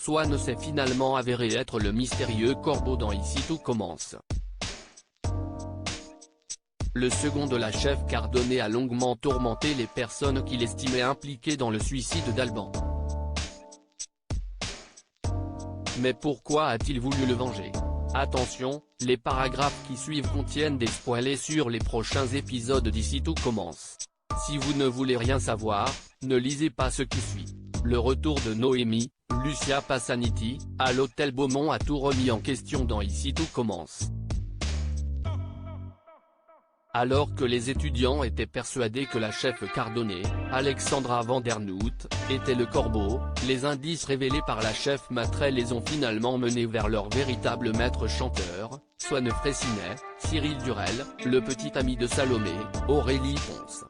Swan s'est finalement avéré être le mystérieux corbeau dans Ici tout commence. Le second de la chef Cardone a longuement tourmenté les personnes qu'il estimait impliquées dans le suicide d'Alban. Mais pourquoi a-t-il voulu le venger? Attention, les paragraphes qui suivent contiennent des spoilers sur les prochains épisodes d'Ici tout commence. Si vous ne voulez rien savoir, ne lisez pas ce qui suit. Le retour de Noémie, Lucia Passaniti, à l'hôtel Beaumont a tout remis en question dans Ici tout commence. Alors que les étudiants étaient persuadés que la chef Cardone, Alexandra Vandernoot, était le corbeau, les indices révélés par la chef Matrey les ont finalement menés vers leur véritable maître chanteur, Swan Fraissinet, Cyril Durel, le petit ami de Salomé, Aurélie Ponce.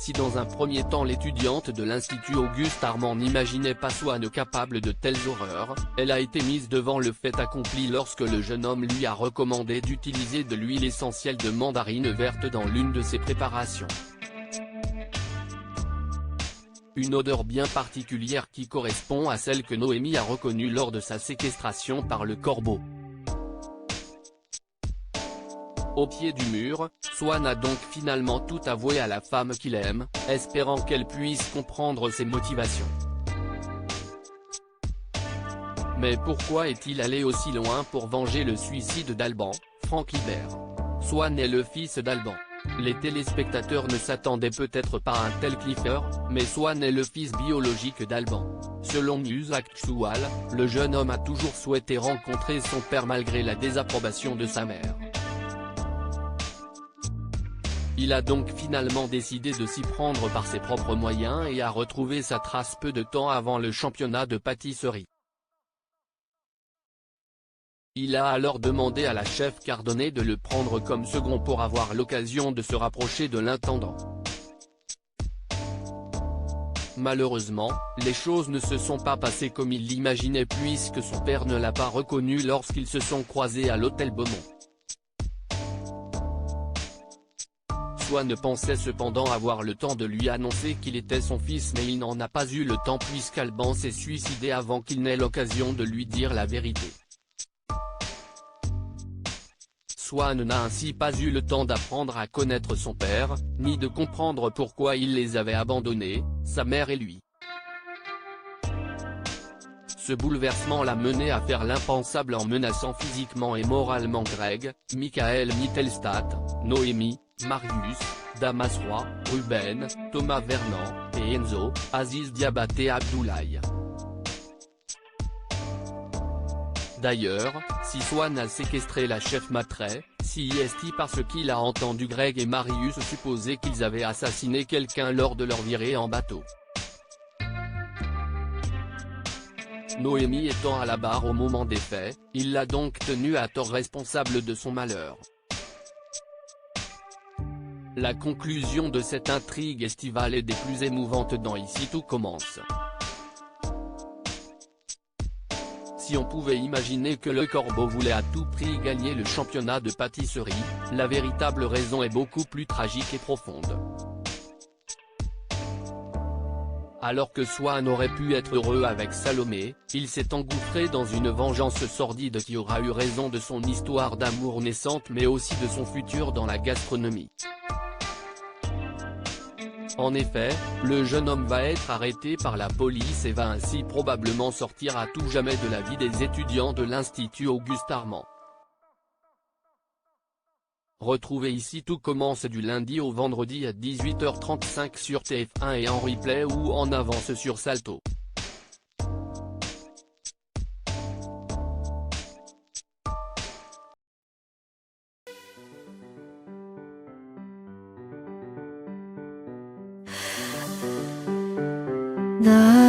Si dans un premier temps l'étudiante de l'Institut Auguste Armand n'imaginait pas Swan capable de telles horreurs, elle a été mise devant le fait accompli lorsque le jeune homme lui a recommandé d'utiliser de l'huile essentielle de mandarine verte dans l'une de ses préparations. Une odeur bien particulière qui correspond à celle que Noémie a reconnue lors de sa séquestration par le corbeau. Au pied du mur, Swan a donc finalement tout avoué à la femme qu'il aime, espérant qu'elle puisse comprendre ses motivations. Mais pourquoi est-il allé aussi loin pour venger le suicide d'Alban, Franck Ibert? Swan est le fils d'Alban. Les téléspectateurs ne s'attendaient peut-être pas à un tel cliffhanger, mais Swan est le fils biologique d'Alban. Selon News Actual, le jeune homme a toujours souhaité rencontrer son père malgré la désapprobation de sa mère. Il a donc finalement décidé de s'y prendre par ses propres moyens et a retrouvé sa trace peu de temps avant le championnat de pâtisserie. Il a alors demandé à la chef Cardone de le prendre comme second pour avoir l'occasion de se rapprocher de l'intendant. Malheureusement, les choses ne se sont pas passées comme il l'imaginait puisque son père ne l'a pas reconnu lorsqu'ils se sont croisés à l'hôtel Beaumont. Swan pensait cependant avoir le temps de lui annoncer qu'il était son fils mais il n'en a pas eu le temps puisqu'Alban s'est suicidé avant qu'il n'ait l'occasion de lui dire la vérité. Swan n'a ainsi pas eu le temps d'apprendre à connaître son père, ni de comprendre pourquoi il les avait abandonnés, sa mère et lui. Ce bouleversement l'a mené à faire l'impensable en menaçant physiquement et moralement Greg, Michael Mittelstadt, Noémie, Marius, Damas Roy, Ruben, Thomas Vernant, et Enzo, Aziz Diabaté Abdoulaye. D'ailleurs, si Swan a séquestré la chef Matrey, c'est parce qu'il a entendu Greg et Marius supposer qu'ils avaient assassiné quelqu'un lors de leur virée en bateau. Noémie étant à la barre au moment des faits, il l'a donc tenu à tort responsable de son malheur. La conclusion de cette intrigue estivale est des plus émouvantes dans Ici tout commence. Si on pouvait imaginer que le corbeau voulait à tout prix gagner le championnat de pâtisserie, la véritable raison est beaucoup plus tragique et profonde. Alors que Swan aurait pu être heureux avec Salomé, il s'est engouffré dans une vengeance sordide qui aura eu raison de son histoire d'amour naissante mais aussi de son futur dans la gastronomie. En effet, le jeune homme va être arrêté par la police et va ainsi probablement sortir à tout jamais de la vie des étudiants de l'Institut Auguste Armand. Retrouvez Ici tout commence du lundi au vendredi à 18h35 sur TF1 et en replay ou en avance sur Salto. 나